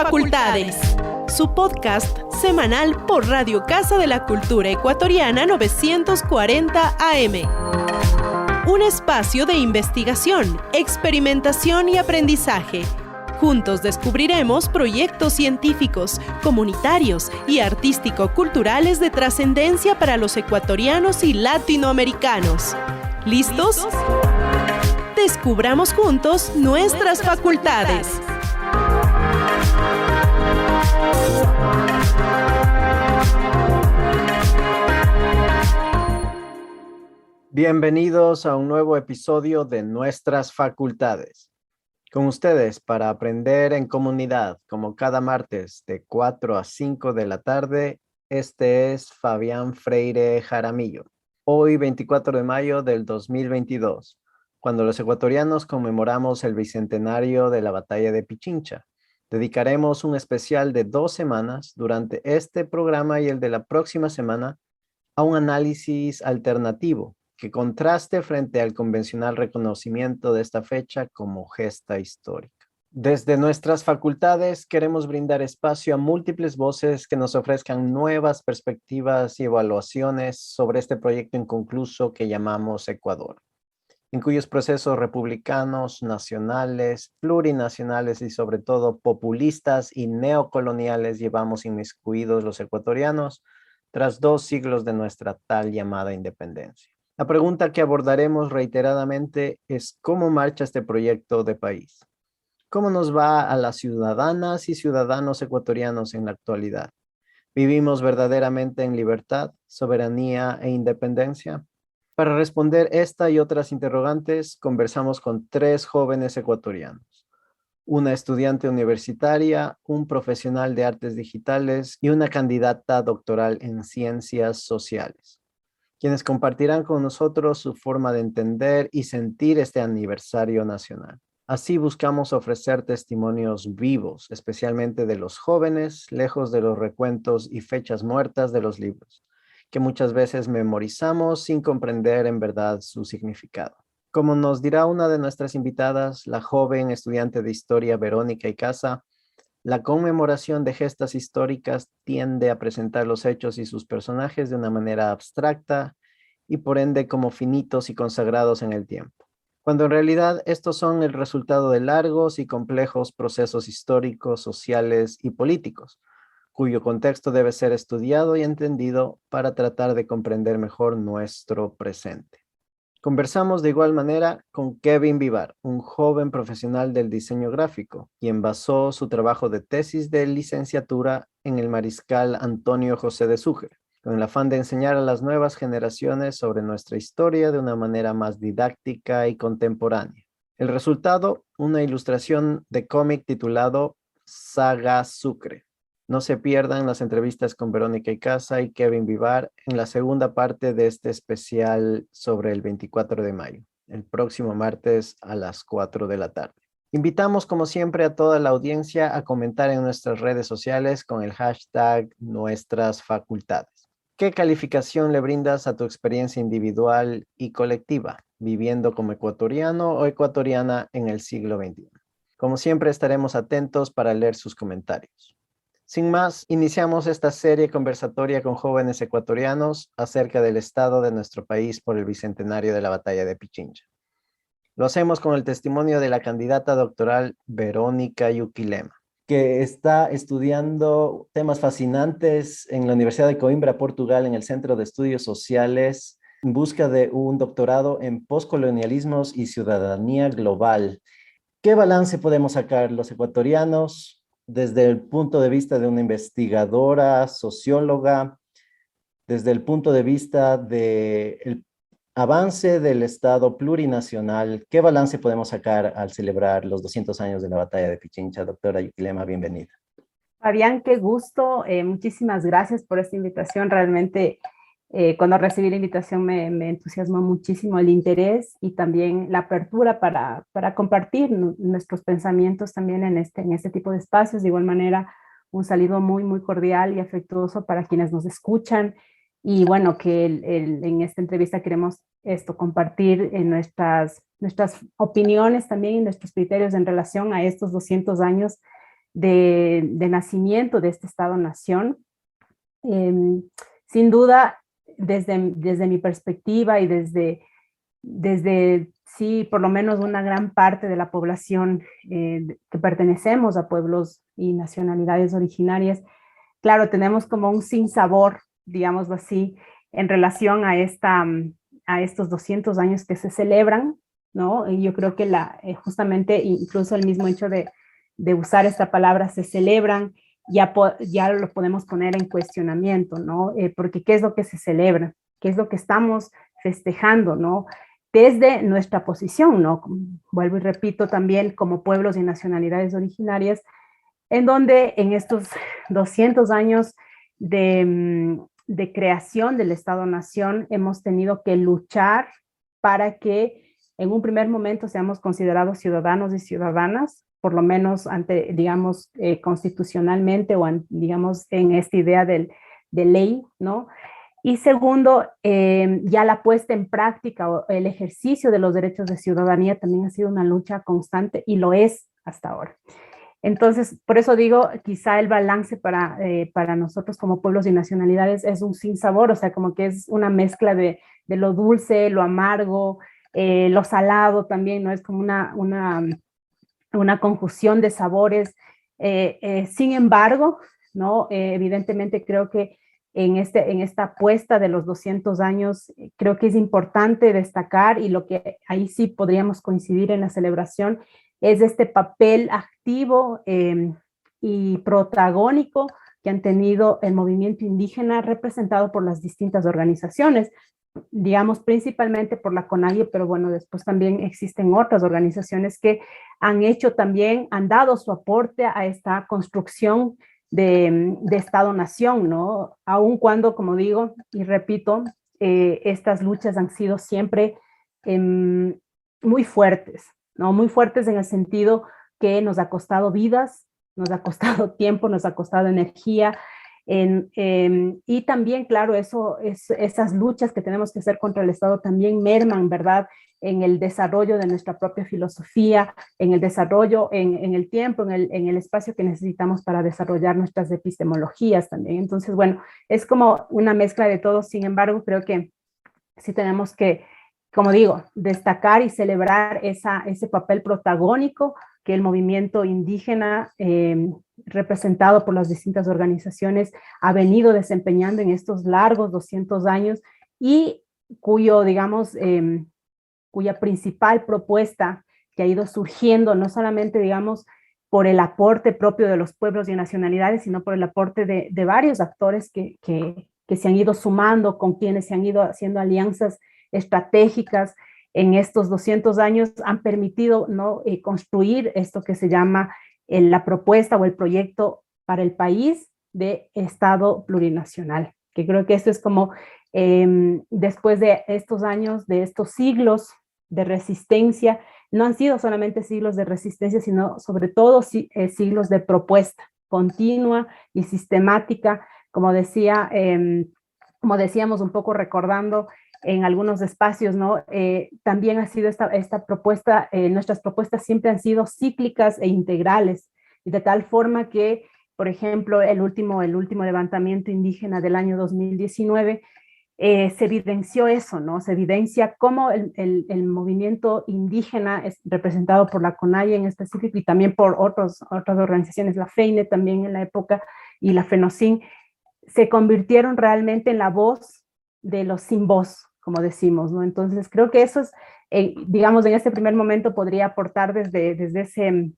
Facultades, su podcast semanal por Radio Casa de la Cultura Ecuatoriana 940 AM. Un espacio de investigación, experimentación y aprendizaje. Juntos descubriremos proyectos científicos, comunitarios y artístico-culturales de trascendencia para los ecuatorianos y latinoamericanos. ¿Listos? Descubramos juntos nuestras facultades. Bienvenidos a un nuevo episodio de Nuestras Facultades. Con ustedes para aprender en comunidad, como cada martes de 4 a 5 de la tarde, este es Fabián Freire Jaramillo. Hoy, 24 de mayo del 2022, cuando los ecuatorianos conmemoramos el bicentenario de la Batalla de Pichincha, dedicaremos un especial de 2 semanas durante este programa y el de la próxima semana a un análisis alternativo que contraste frente al convencional reconocimiento de esta fecha como gesta histórica. Desde nuestras facultades queremos brindar espacio a múltiples voces que nos ofrezcan nuevas perspectivas y evaluaciones sobre este proyecto inconcluso que llamamos Ecuador, en cuyos procesos republicanos, nacionales, plurinacionales y sobre todo populistas y neocoloniales llevamos inmiscuidos los ecuatorianos tras 2 siglos de nuestra tal llamada independencia. La pregunta que abordaremos reiteradamente es ¿cómo marcha este proyecto de país? ¿Cómo nos va a las ciudadanas y ciudadanos ecuatorianos en la actualidad? ¿Vivimos verdaderamente en libertad, soberanía e independencia? Para responder esta y otras interrogantes, conversamos con 3 jóvenes ecuatorianos. Una estudiante universitaria, un profesional de artes digitales y una candidata doctoral en ciencias sociales, quienes compartirán con nosotros su forma de entender y sentir este aniversario nacional. Así buscamos ofrecer testimonios vivos, especialmente de los jóvenes, lejos de los recuentos y fechas muertas de los libros, que muchas veces memorizamos sin comprender en verdad su significado. Como nos dirá una de nuestras invitadas, la joven estudiante de historia Verónica Icaza, la conmemoración de gestas históricas tiende a presentar los hechos y sus personajes de una manera abstracta y por ende como finitos y consagrados en el tiempo, cuando en realidad estos son el resultado de largos y complejos procesos históricos, sociales y políticos, cuyo contexto debe ser estudiado y entendido para tratar de comprender mejor nuestro presente. Conversamos de igual manera con Kevin Vivar, un joven profesional del diseño gráfico, quien basó su trabajo de tesis de licenciatura en el mariscal Antonio José de Sucre, con el afán de enseñar a las nuevas generaciones sobre nuestra historia de una manera más didáctica y contemporánea. El resultado, una ilustración de cómic titulado Saga Sucre. No se pierdan las entrevistas con Verónica Icaza y Kevin Vivar en la segunda parte de este especial sobre el 24 de mayo, el próximo martes a las 4 de la tarde. Invitamos, como siempre, a toda la audiencia a comentar en nuestras redes sociales con el hashtag Nuestras Facultades. ¿Qué calificación le brindas a tu experiencia individual y colectiva, viviendo como ecuatoriano o ecuatoriana en el siglo XXI? Como siempre, estaremos atentos para leer sus comentarios. Sin más, iniciamos esta serie conversatoria con jóvenes ecuatorianos acerca del estado de nuestro país por el bicentenario de la Batalla de Pichincha. Lo hacemos con el testimonio de la candidata doctoral Verónica Yuquilema, que está estudiando temas fascinantes en la Universidad de Coimbra, Portugal, en el Centro de Estudios Sociales, en busca de un doctorado en poscolonialismos y ciudadanía global. ¿Qué balance podemos sacar los ecuatorianos desde el punto de vista de una investigadora, socióloga, desde el punto de vista del avance del Estado plurinacional? ¿Qué balance podemos sacar al celebrar los 200 años de la Batalla de Pichincha? Doctora Yuquilema, bienvenida. Fabián, qué gusto. Muchísimas gracias por esta invitación. Realmente, cuando recibí la invitación me entusiasmó muchísimo el interés y también la apertura para compartir nuestros pensamientos también en este tipo de espacios. De igual manera, un saludo muy, muy cordial y afectuoso para quienes nos escuchan. Y bueno, que en esta entrevista queremos compartir nuestras opiniones también y nuestros criterios en relación a estos 200 años de nacimiento de este Estado-nación. Sin duda, desde mi perspectiva y desde sí, por lo menos una gran parte de la población que pertenecemos a pueblos y nacionalidades originarias, claro, tenemos como un sinsabor, digámoslo así, en relación a estos 200 años que se celebran, ¿no? Y yo creo que justamente incluso el mismo hecho de usar esta palabra, se celebran, ya lo podemos poner en cuestionamiento, ¿no? Porque ¿qué es lo que se celebra? ¿Qué es lo que estamos festejando, ¿no? Desde nuestra posición, ¿no? Vuelvo y repito también, como pueblos y nacionalidades originarias, en donde en estos 200 años de creación del Estado-Nación hemos tenido que luchar para que en un primer momento seamos considerados ciudadanos y ciudadanas, por lo menos ante, digamos, constitucionalmente o, digamos, en esta idea de ley, ¿no? Y segundo, ya la puesta en práctica o el ejercicio de los derechos de ciudadanía también ha sido una lucha constante y lo es hasta ahora. Entonces, por eso digo, quizá el balance para nosotros como pueblos y nacionalidades es un sinsabor, o sea, como que es una mezcla de lo dulce, lo amargo, lo salado también, ¿no? Es como una confusión de sabores. Sin embargo, ¿no? Evidentemente creo que en esta apuesta de los 200 años, creo que es importante destacar, y lo que ahí sí podríamos coincidir en la celebración, es este papel activo y protagónico que han tenido el movimiento indígena representado por las distintas organizaciones, digamos principalmente por la CONAIE, pero bueno, después también existen otras organizaciones que han dado su aporte a esta construcción de Estado-Nación, ¿no? Aun cuando, como digo y repito, estas luchas han sido siempre muy fuertes, ¿no? Muy fuertes en el sentido que nos ha costado vidas, nos ha costado tiempo, nos ha costado energía, y también, claro, esas luchas que tenemos que hacer contra el Estado también merman, ¿verdad?, en el desarrollo de nuestra propia filosofía, en el desarrollo, en el tiempo, en el espacio que necesitamos para desarrollar nuestras epistemologías también. Entonces, bueno, es como una mezcla de todo. Sin embargo, creo que sí tenemos que, como digo, destacar y celebrar ese papel protagónico que el movimiento indígena, representado por las distintas organizaciones, ha venido desempeñando en estos largos 200 años y cuya principal propuesta que ha ido surgiendo, no solamente, digamos, por el aporte propio de los pueblos y nacionalidades, sino por el aporte de varios actores que se han ido sumando, con quienes se han ido haciendo alianzas estratégicas en estos 200 años, han permitido, ¿no?, construir esto que se llama la propuesta o el proyecto para el país de Estado plurinacional, que creo que esto es como, después de estos años, de estos siglos de resistencia, no han sido solamente siglos de resistencia, sino sobre todo siglos de propuesta continua y sistemática, como decíamos un poco recordando en algunos espacios, ¿no? También ha sido esta propuesta, nuestras propuestas siempre han sido cíclicas e integrales, y de tal forma que, por ejemplo, el último levantamiento indígena del año 2019, se evidenció eso, ¿no? Se evidencia cómo el movimiento indígena es representado por la CONAIE en específico y también por otras organizaciones, la FEINE también en la época y la FENOCIN, se convirtieron realmente en la voz de los sin voz, como decimos, ¿no? Entonces creo que eso es, digamos, en este primer momento podría aportar desde ese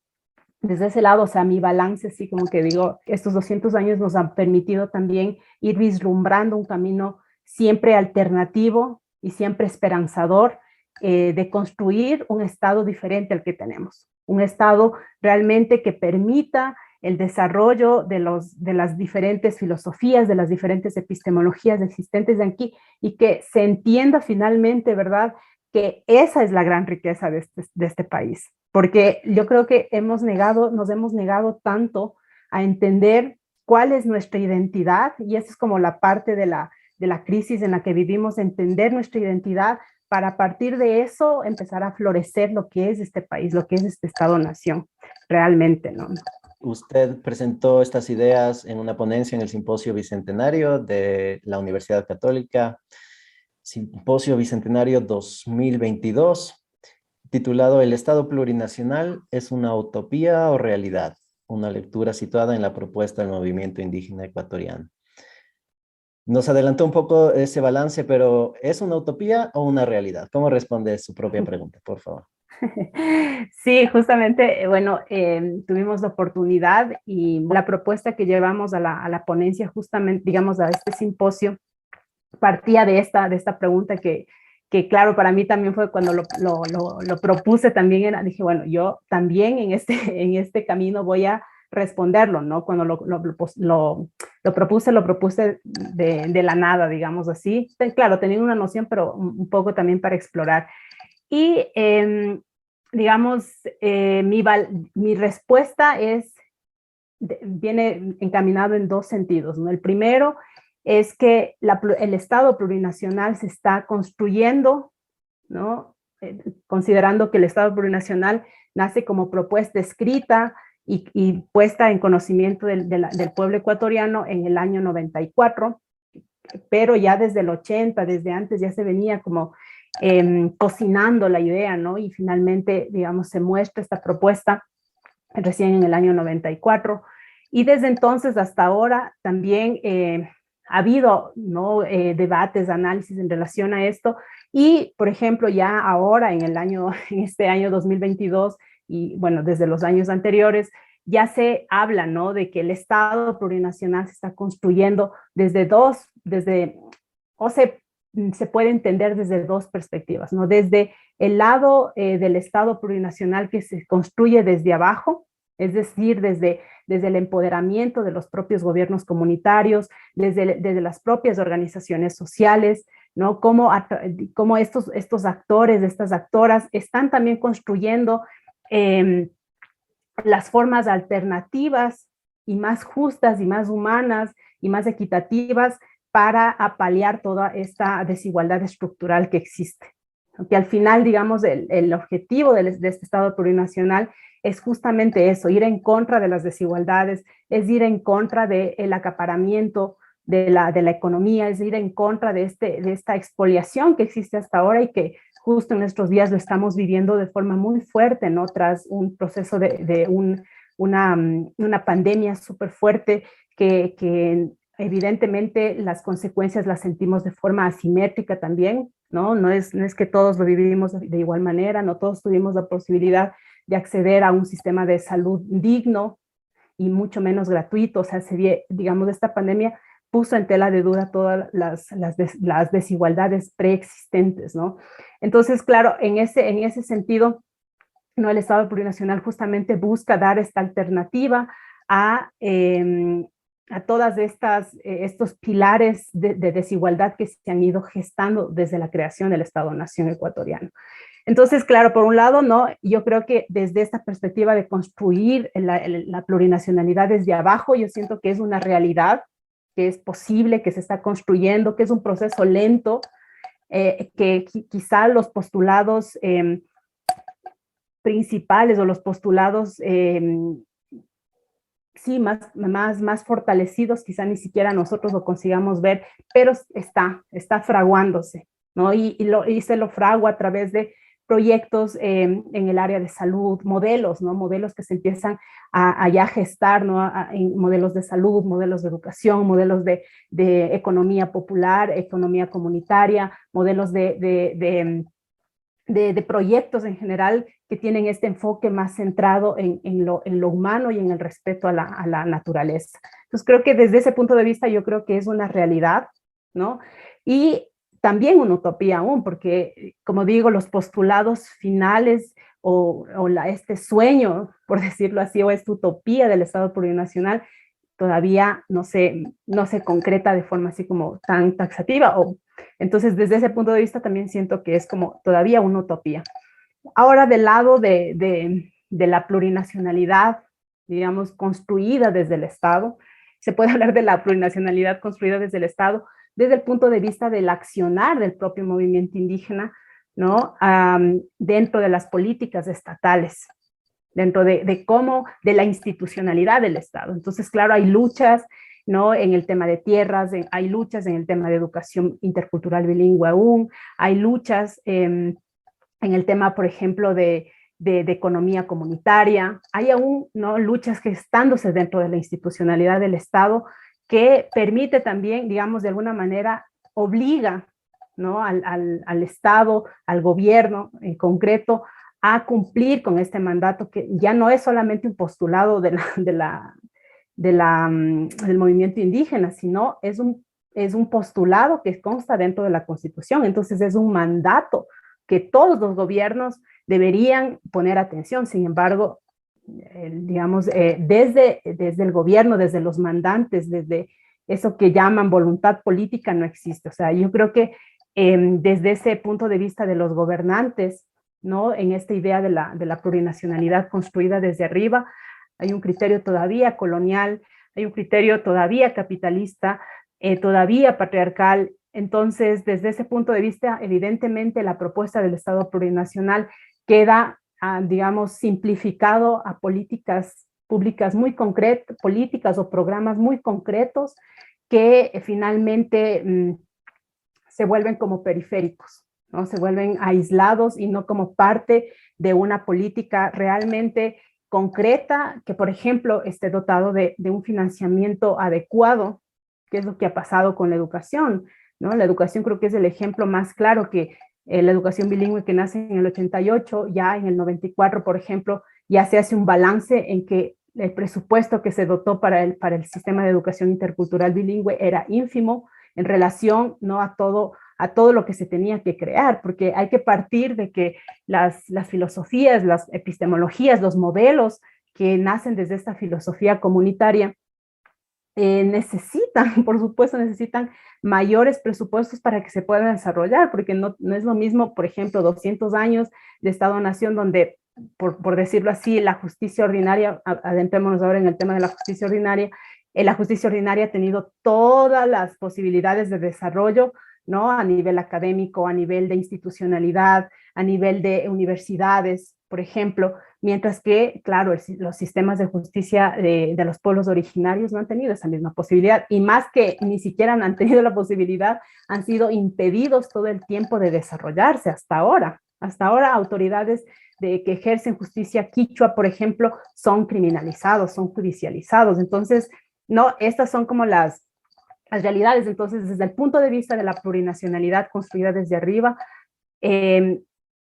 lado, o sea, mi balance, sí, como que digo, estos 200 años nos han permitido también ir vislumbrando un camino siempre alternativo y siempre esperanzador, de construir un Estado diferente al que tenemos, un Estado realmente que permita el desarrollo de las diferentes filosofías, de las diferentes epistemologías existentes de aquí, y que se entienda finalmente, ¿verdad?, que esa es la gran riqueza de este país, porque yo creo que nos hemos negado tanto a entender cuál es nuestra identidad, y esa es como la parte de la crisis en la que vivimos, entender nuestra identidad para a partir de eso empezar a florecer lo que es este país, lo que es este Estado-nación, realmente, ¿no? Usted presentó estas ideas en una ponencia en el Simposio Bicentenario de la Universidad Católica, Simposio Bicentenario 2022, titulado ¿El Estado Plurinacional es una utopía o realidad? Una lectura situada en la propuesta del movimiento indígena ecuatoriano. Nos adelantó un poco ese balance, pero ¿es una utopía o una realidad? ¿Cómo responde su propia pregunta, por favor? Sí, justamente, bueno, tuvimos la oportunidad y la propuesta que llevamos a la ponencia, justamente, digamos, a este simposio, partía de esta pregunta que claro, para mí también fue cuando lo propuse, también dije, bueno, yo también en este camino voy a responderlo, ¿no? Cuando lo propuse de la nada, digamos así. Claro, teniendo una noción, pero un poco también para explorar. Y, digamos, mi respuesta viene encaminado en dos sentidos, ¿no? El primero es que el Estado plurinacional se está construyendo, ¿no? Considerando que el Estado plurinacional nace como propuesta escrita y puesta en conocimiento del pueblo ecuatoriano en el año 94, pero ya desde el 80, desde antes ya se venía como cocinando la idea, ¿no? Y finalmente, digamos, se muestra esta propuesta recién en el año 94. Y desde entonces hasta ahora también ha habido, ¿no? Debates, análisis en relación a esto. Y, por ejemplo, ya ahora en este año 2022 y, bueno, desde los años anteriores, ya se habla, ¿no? De que el Estado plurinacional se está construyendo o se puede entender desde dos perspectivas, ¿no? Desde el lado del Estado plurinacional que se construye desde abajo, es decir, desde el empoderamiento de los propios gobiernos comunitarios, desde las propias organizaciones sociales, ¿no? Cómo estos actores, estas actoras están también construyendo las formas alternativas y más justas y más humanas y más equitativas para apalear toda esta desigualdad estructural que existe. Que al final, digamos, el objetivo de este Estado plurinacional es justamente eso, ir en contra de las desigualdades, es ir en contra del acaparamiento de la economía, es ir en contra de esta expoliación que existe hasta ahora y que justo en nuestros días lo estamos viviendo de forma muy fuerte, ¿no? Tras un proceso una pandemia súper fuerte que evidentemente las consecuencias las sentimos de forma asimétrica también, ¿no? No es que todos lo vivimos de igual manera, no todos tuvimos la posibilidad de acceder a un sistema de salud digno y mucho menos gratuito. O sea, digamos, esta pandemia puso en tela de duda todas las desigualdades preexistentes, ¿no? Entonces, claro, en ese sentido, ¿no? El Estado plurinacional justamente busca dar esta alternativa a todas estos pilares de desigualdad que se han ido gestando desde la creación del Estado-Nación ecuatoriano. Entonces, claro, por un lado, ¿no? Yo creo que desde esta perspectiva de construir la plurinacionalidad desde abajo, yo siento que es una realidad, que es posible, que se está construyendo, que es un proceso lento, que quizá los postulados principales o los postulados sí, más fortalecidos, quizá ni siquiera nosotros lo consigamos ver, pero está fraguándose, ¿no? Y se lo fragua a través de proyectos en el área de salud, modelos, ¿no? Modelos que se empiezan a ya gestar, ¿no? En modelos de salud, modelos de educación, modelos de economía popular, economía comunitaria, modelos de proyectos en general que tienen este enfoque más centrado en lo humano y en el respeto a la naturaleza. Entonces creo que desde ese punto de vista yo creo que es una realidad, ¿no? Y también una utopía aún, porque como digo, los postulados finales este sueño, por decirlo así, o esta utopía del Estado plurinacional todavía no se concreta de forma así como tan taxativa. Entonces, desde ese punto de vista también siento que es como todavía una utopía. Ahora, del lado de la plurinacionalidad, digamos, construida desde el Estado, se puede hablar de la plurinacionalidad construida desde el Estado, desde el punto de vista del accionar del propio movimiento indígena, ¿no? Dentro de las políticas estatales. dentro de la institucionalidad del Estado. Entonces, claro, hay luchas, ¿no? En el tema de tierras, hay luchas en el tema de educación intercultural bilingüe aún, hay luchas en el tema, por ejemplo, de economía comunitaria, hay aún, ¿no?, luchas gestándose dentro de la institucionalidad del Estado que permite también, digamos, de alguna manera, obliga, ¿no?, al Estado, al gobierno en concreto, a cumplir con este mandato que ya no es solamente un postulado del movimiento indígena, sino es un postulado que consta dentro de la Constitución. Entonces es un mandato que todos los gobiernos deberían poner atención. Sin embargo, digamos, desde el gobierno, desde los mandantes, desde eso que llaman voluntad política, no existe. O sea, yo creo que desde ese punto de vista de los gobernantes, ¿no?, en esta idea de la plurinacionalidad construida desde arriba, hay un criterio todavía colonial, hay un criterio todavía capitalista, todavía patriarcal. Entonces, desde ese punto de vista, evidentemente la propuesta del Estado plurinacional queda, digamos, simplificado a políticas públicas muy concretas, políticas o programas muy concretos que finalmente se vuelven como periféricos, ¿no? Se vuelven aislados y no como parte de una política realmente concreta que, por ejemplo, esté dotado de un financiamiento adecuado, que es lo que ha pasado con la educación, ¿no? La educación creo que es el ejemplo más claro que la educación bilingüe que nace en el 88, ya en el 94, por ejemplo, ya se hace un balance en que el presupuesto que se dotó para el sistema de educación intercultural bilingüe era ínfimo en relación, ¿no?, a todo lo que se tenía que crear, porque hay que partir de que las filosofías, las epistemologías, los modelos que nacen desde esta filosofía comunitaria necesitan, por supuesto, necesitan mayores presupuestos para que se puedan desarrollar, porque no es lo mismo, por ejemplo, 200 años de Estado-Nación donde, por decirlo así, la justicia ordinaria, adentrémonos ahora en el tema de la justicia ordinaria ha tenido todas las posibilidades de desarrollo, ¿no?, a nivel académico, a nivel de institucionalidad, a nivel de universidades, por ejemplo, mientras que, claro, los sistemas de justicia de los pueblos originarios no han tenido esa misma posibilidad, y más que ni siquiera han tenido la posibilidad, han sido impedidos todo el tiempo de desarrollarse hasta ahora. Hasta ahora autoridades que ejercen justicia quichua, por ejemplo, son criminalizados, son judicializados. Entonces, no, estas son como las realidades. Entonces, desde el punto de vista de la plurinacionalidad construida desde arriba,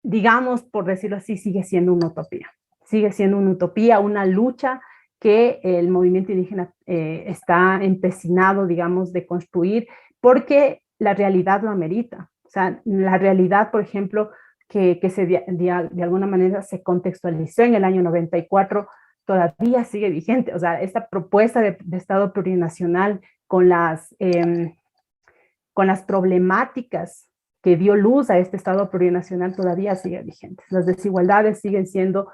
digamos, por decirlo así, sigue siendo una utopía. Sigue siendo una utopía, una lucha que el movimiento indígena está empecinado, digamos, de construir, porque la realidad lo amerita. O sea, la realidad, por ejemplo, que de alguna manera se contextualizó en el año 94, todavía sigue vigente. O sea, esta propuesta de Estado plurinacional con las problemáticas que dio luz a este Estado plurinacional todavía sigue vigente. Las desigualdades siguen siendo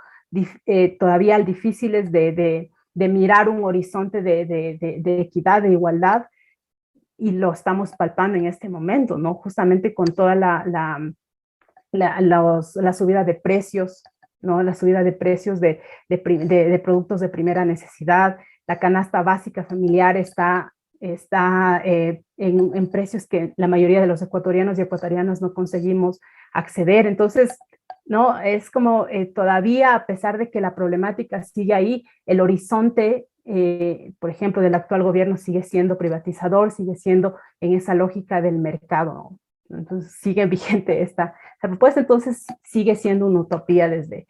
todavía difíciles de mirar un horizonte de equidad, de igualdad, y lo estamos palpando en este momento, ¿no? Justamente con toda la subida de precios, ¿no? La subida de precios de productos de primera necesidad. La canasta básica familiar está en precios que la mayoría de los ecuatorianos y ecuatorianas no conseguimos acceder. Entonces, no, es como todavía, a pesar de que la problemática sigue ahí, el horizonte, por ejemplo, del actual gobierno sigue siendo privatizador, sigue siendo en esa lógica del mercado, ¿no? Entonces, sigue vigente esta propuesta, entonces sigue siendo una utopía desde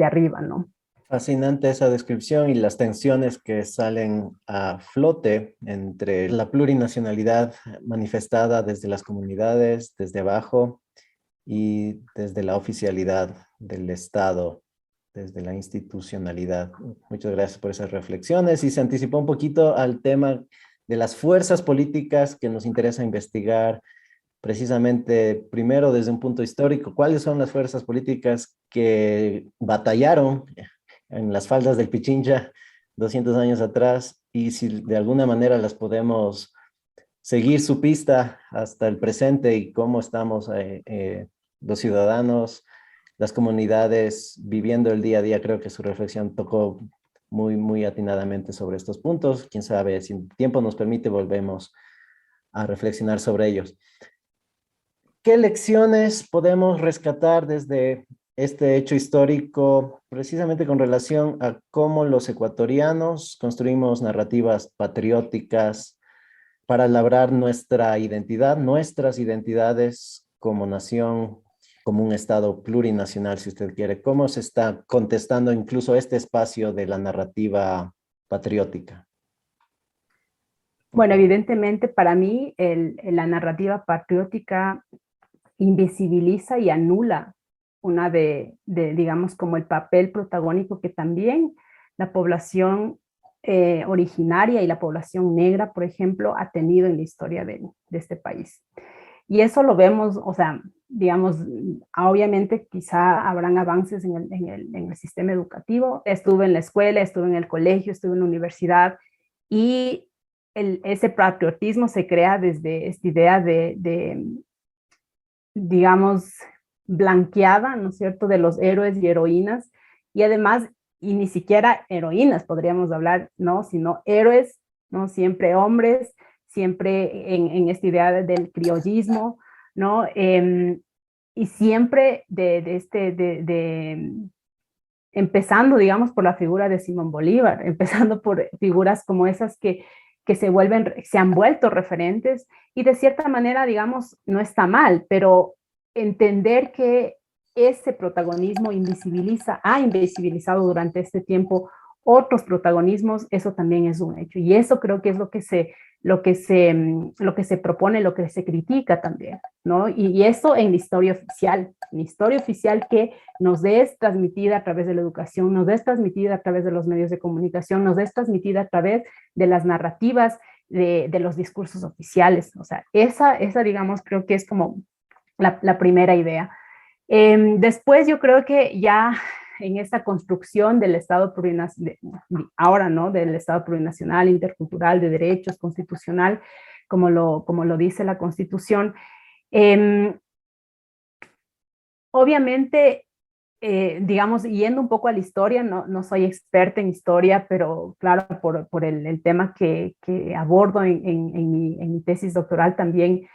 arriba, ¿no? Fascinante esa descripción y las tensiones que salen a flote entre la plurinacionalidad manifestada desde las comunidades, desde abajo, y desde la oficialidad del Estado, desde la institucionalidad. Muchas gracias por esas reflexiones, y se anticipó un poquito al tema de las fuerzas políticas que nos interesa investigar, precisamente primero desde un punto histórico. ¿Cuáles son las fuerzas políticas que batallaron en las faldas del Pichincha 200 años atrás, y si de alguna manera las podemos seguir su pista hasta el presente, y cómo estamos los ciudadanos las comunidades viviendo el día a día. Creo que su reflexión tocó muy atinadamente sobre estos puntos. Quién sabe, si el tiempo nos permite, volvemos a reflexionar sobre ellos. ¿Qué lecciones podemos rescatar desde este hecho histórico, precisamente con relación a cómo los ecuatorianos construimos narrativas patrióticas para labrar nuestra identidad, nuestras identidades como nación, como un Estado plurinacional, si usted quiere? ¿Cómo se está contestando incluso este espacio de la narrativa patriótica? Bueno, evidentemente para mí la narrativa patriótica invisibiliza y anula una digamos, como el papel protagónico que también la población originaria y la población negra, por ejemplo, ha tenido en la historia de este país. Y eso lo vemos, o sea, digamos, obviamente quizá habrán avances en el sistema educativo. Estuve en la escuela, estuve en el colegio, estuve en la universidad, y ese patriotismo se crea desde esta idea digamos, blanqueada, ¿no es cierto?, de los héroes y heroínas, y además, y ni siquiera heroínas podríamos hablar, ¿no?, sino héroes, ¿no?, siempre hombres, siempre en esta idea del criollismo, ¿no?, y siempre empezando, digamos, por la figura de Simón Bolívar, empezando por figuras como esas que se han vuelto referentes, y de cierta manera, digamos, no está mal, pero entender que ese protagonismo ha invisibilizado durante este tiempo otros protagonismos, eso también es un hecho. Y eso creo que es lo que se propone, lo que se critica también, ¿no? Y eso en la historia oficial que nos es transmitida a través de la educación, nos es transmitida a través de los medios de comunicación, nos es transmitida a través de las narrativas, de los discursos oficiales. O sea, esa digamos, creo que es como la primera idea. Después yo creo que ya en esta construcción del Estado plurinacional, ahora, ¿no?, del Estado plurinacional, intercultural, de derechos, constitucional, como lo dice la Constitución, obviamente, digamos, yendo un poco a la historia, no soy experta en historia, pero claro, por el tema que abordo en mi tesis doctoral también,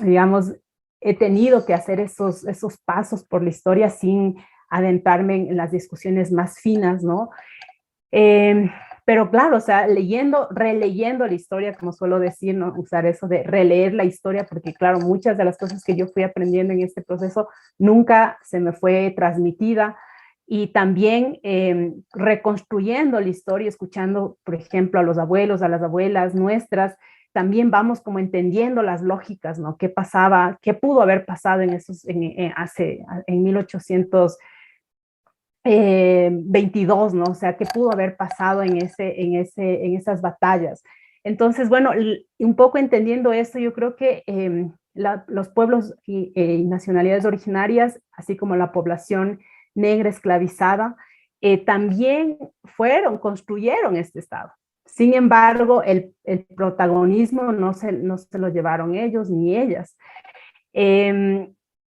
digamos, he tenido que hacer esos pasos por la historia sin adentrarme en las discusiones más finas, ¿no? Pero claro, o sea, releyendo la historia, como suelo decir, ¿no?, usar eso de releer la historia, porque claro, muchas de las cosas que yo fui aprendiendo en este proceso nunca se me fue transmitida, y también reconstruyendo la historia, escuchando, por ejemplo, a los abuelos, a las abuelas nuestras, también vamos como entendiendo las lógicas, ¿no? ¿Qué pasaba? ¿Qué pudo haber pasado en 1822, ¿no? O sea, ¿qué pudo haber pasado en esas batallas? Entonces, bueno, un poco entendiendo esto, yo creo que los pueblos y nacionalidades originarias, así como la población negra esclavizada, también construyeron este Estado. Sin embargo, el protagonismo no se lo llevaron ellos ni ellas.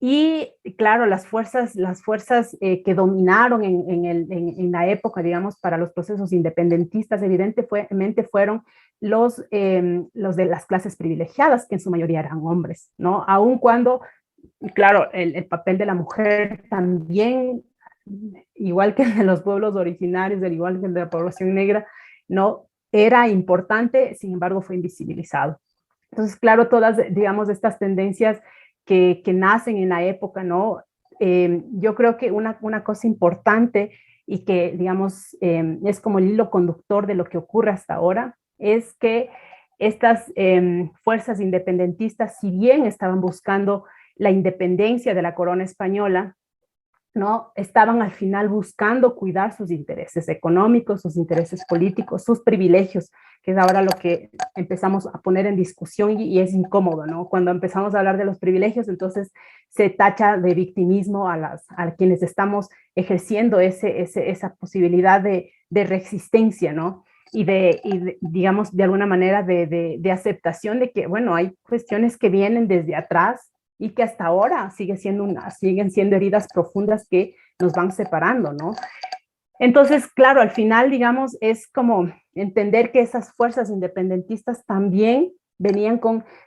Y claro, las fuerzas que dominaron en la época, digamos, para los procesos independentistas, evidentemente fueron los de las clases privilegiadas, que en su mayoría eran hombres, ¿no? Aun cuando, claro, el papel de la mujer también, igual que el de los pueblos originarios, igual que el de la población negra, ¿no?, era importante, sin embargo fue invisibilizado. Entonces, claro, todas, digamos, estas tendencias que nacen en la época, ¿no? Yo creo que una cosa importante y que, digamos, es como el hilo conductor de lo que ocurre hasta ahora, es que estas fuerzas independentistas, si bien estaban buscando la independencia de la corona española, ¿no?, estaban al final buscando cuidar sus intereses económicos, sus intereses políticos, sus privilegios, que es ahora lo que empezamos a poner en discusión y es incómodo, ¿no? Cuando empezamos a hablar de los privilegios, entonces se tacha de victimismo a quienes estamos ejerciendo esa posibilidad de resistencia, ¿no? Y digamos, de alguna manera de aceptación de que, bueno, hay cuestiones que vienen desde atrás, y que hasta ahora siguen siendo heridas profundas que nos van separando, ¿no? Entonces, claro, al final, digamos, es como entender que esas fuerzas independentistas también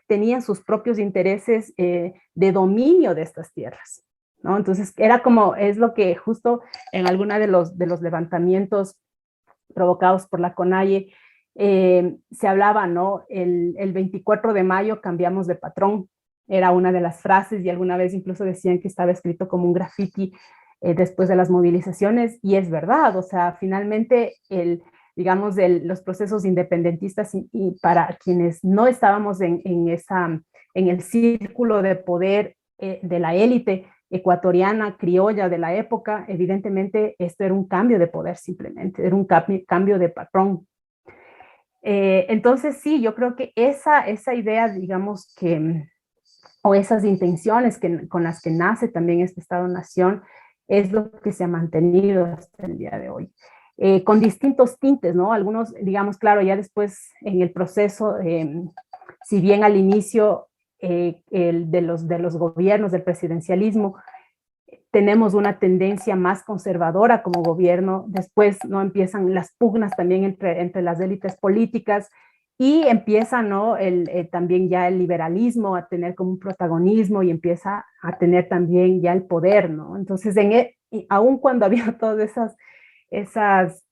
tenían sus propios intereses de dominio de estas tierras, ¿no? Entonces, es lo que justo en alguna de los levantamientos provocados por la CONAIE se hablaba, ¿no? El 24 de mayo cambiamos de patrón, era una de las frases, y alguna vez incluso decían que estaba escrito como un graffiti después de las movilizaciones, y es verdad, o sea, finalmente digamos, los procesos independentistas y para quienes no estábamos en el círculo de poder de la élite ecuatoriana, criolla de la época, evidentemente esto era un cambio de poder simplemente, era un cambio de patrón. Entonces sí, yo creo que esa idea, digamos o esas intenciones con las que nace también este Estado-Nación, es lo que se ha mantenido hasta el día de hoy. Con distintos tintes, ¿no? Algunos, digamos, claro, ya después en el proceso, si bien al inicio de los gobiernos, del presidencialismo, tenemos una tendencia más conservadora como gobierno, después no empiezan las pugnas también entre las élites políticas y empieza, ¿no? También ya el liberalismo a tener como un protagonismo y empieza a tener también ya el poder, ¿no? Entonces, aun cuando había todas esas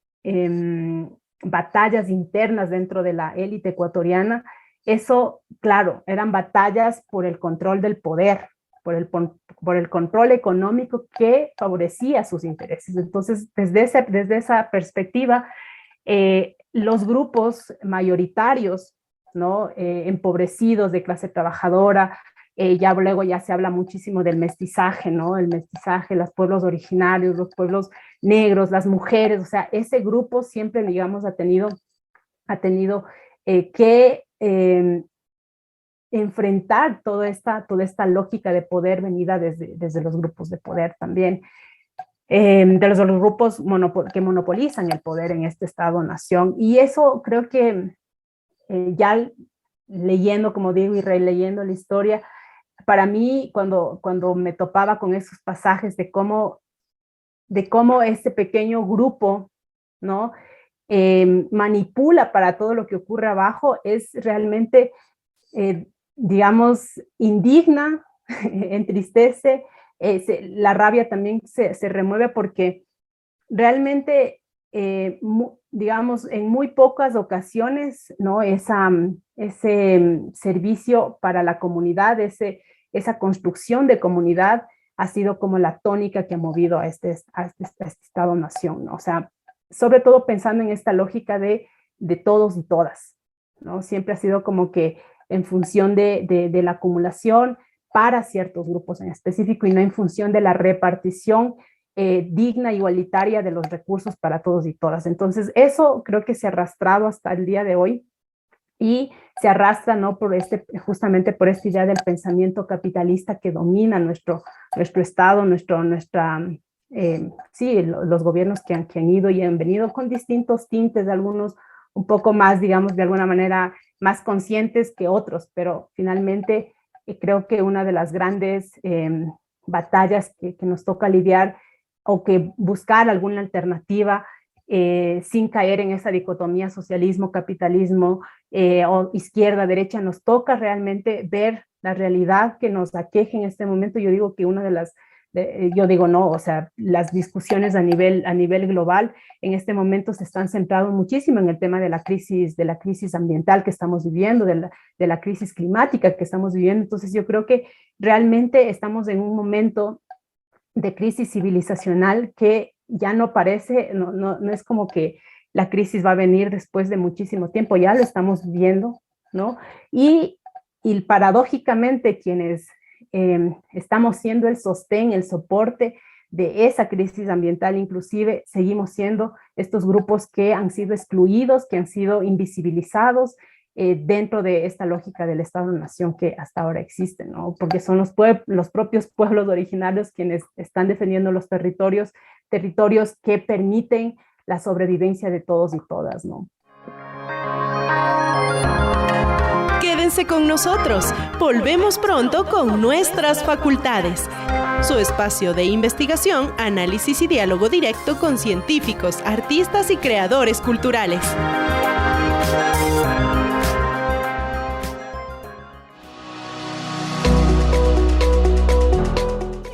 batallas internas dentro de la élite ecuatoriana, eso, claro, eran batallas por el control del poder, por el control económico que favorecía sus intereses. Entonces, desde esa perspectiva, los grupos mayoritarios, ¿no? Empobrecidos de clase trabajadora, luego ya se habla muchísimo del mestizaje, ¿no? El mestizaje, los pueblos originarios, los pueblos negros, las mujeres, o sea, ese grupo siempre, digamos, ha tenido que enfrentar toda esta lógica de poder venida desde los grupos de poder también, de los grupos que monopolizan el poder en este Estado-Nación. Y eso creo que ya leyendo, como digo, y releyendo la historia, para mí, cuando me topaba con esos pasajes de cómo este pequeño grupo, ¿no? Manipula para todo lo que ocurre abajo, es realmente, digamos, indigna, entristece, la rabia también se remueve porque realmente, digamos, en muy pocas ocasiones, ¿no? Ese servicio para la comunidad, esa construcción de comunidad ha sido como la tónica que ha movido a este Estado-Nación, ¿no? O sea, sobre todo pensando en esta lógica de todos y todas, ¿no? Siempre ha sido como que en función de la acumulación para ciertos grupos en específico y no en función de la repartición digna, igualitaria de los recursos para todos y todas. Entonces, eso creo que se ha arrastrado hasta el día de hoy y se arrastra, ¿no? Justamente por esta idea del pensamiento capitalista que domina nuestro Estado, sí, los gobiernos que han ido y han venido con distintos tintes, algunos un poco más, digamos, de alguna manera más conscientes que otros, pero finalmente creo que una de las grandes batallas que nos toca lidiar o que buscar alguna alternativa sin caer en esa dicotomía socialismo-capitalismo o izquierda-derecha, nos toca realmente ver la realidad que nos aqueja en este momento. Yo digo que una de las, no, o sea, las discusiones a nivel global en este momento se están centrando muchísimo en el tema de la crisis ambiental que estamos viviendo, de la crisis climática que estamos viviendo. Entonces yo creo que realmente estamos en un momento de crisis civilizacional que ya no parece, no es como que la crisis va a venir después de muchísimo tiempo, ya lo estamos viviendo, ¿no? Y paradójicamente quienes estamos siendo el sostén, el soporte de esa crisis ambiental, inclusive seguimos siendo estos grupos que han sido excluidos, que han sido invisibilizados dentro de esta lógica del Estado-Nación que hasta ahora existe, ¿no? Porque son los propios pueblos originarios quienes están defendiendo los territorios que permiten la sobrevivencia de todos y todas, ¿no? Quédense con nosotros. Volvemos pronto con Nuestras Facultades, su espacio de investigación, análisis y diálogo directo con científicos, artistas y creadores culturales.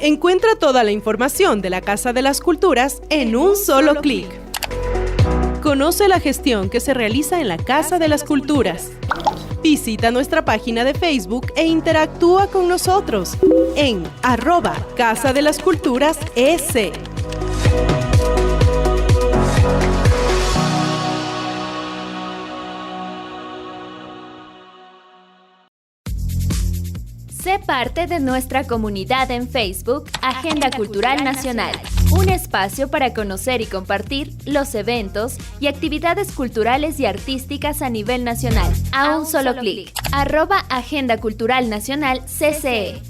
Encuentra toda la información de la Casa de las Culturas en un solo clic. Conoce la gestión que se realiza en la Casa de las Culturas. Visita nuestra página de Facebook e interactúa con nosotros en @Casa de las Culturas EC. Sé parte de nuestra comunidad en Facebook, Agenda Cultural Nacional, un espacio para conocer y compartir los eventos y actividades culturales y artísticas a nivel nacional, a un solo clic. @Agenda Cultural Nacional CCE.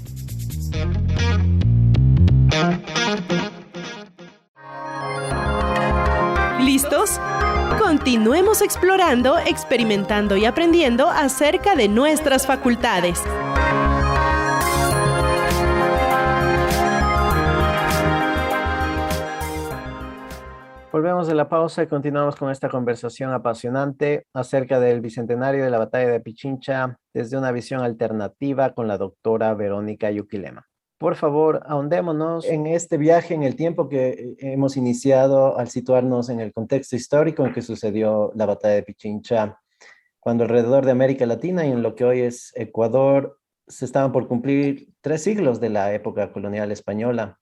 ¿Listos? Continuemos explorando, experimentando y aprendiendo acerca de nuestras facultades. Volvemos de la pausa y continuamos con esta conversación apasionante acerca del bicentenario de la batalla de Pichincha desde una visión alternativa con la doctora Verónica Yuquilema. Por favor, ahondémonos en este viaje en el tiempo que hemos iniciado al situarnos en el contexto histórico en que sucedió la batalla de Pichincha, cuando alrededor de América Latina y en lo que hoy es Ecuador se estaban por cumplir 3 siglos de la época colonial española.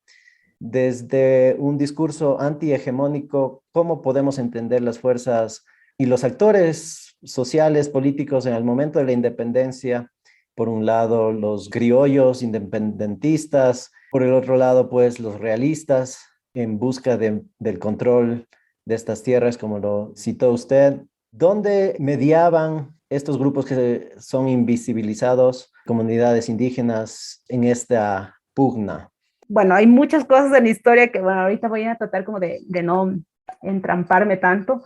Desde un discurso antihegemónico, ¿cómo podemos entender las fuerzas y los actores sociales, políticos en el momento de la independencia? Por un lado, los criollos independentistas, por el otro lado, pues, los realistas en busca del control de estas tierras, como lo citó usted. ¿Dónde mediaban estos grupos que son invisibilizados, comunidades indígenas, en esta pugna? Bueno, hay muchas cosas en la historia que, bueno, ahorita voy a tratar como de no entramparme tanto,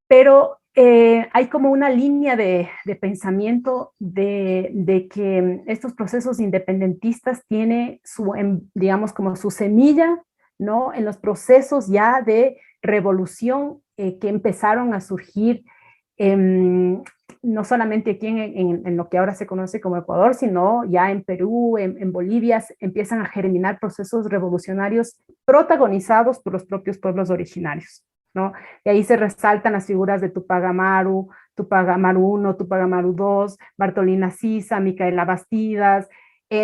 pero hay como una línea de pensamiento de que estos procesos independentistas tienen su, digamos, como su semilla, ¿no? En los procesos ya de revolución que empezaron a surgir no solamente aquí en lo que ahora se conoce como Ecuador, sino ya en Perú, en Bolivia, empiezan a germinar procesos revolucionarios protagonizados por los propios pueblos originarios, ¿no? Y ahí se resaltan las figuras de Tupac Amaru, Tupac Amaru I, Tupac Amaru II, Bartolina Sisa, Micaela Bastidas,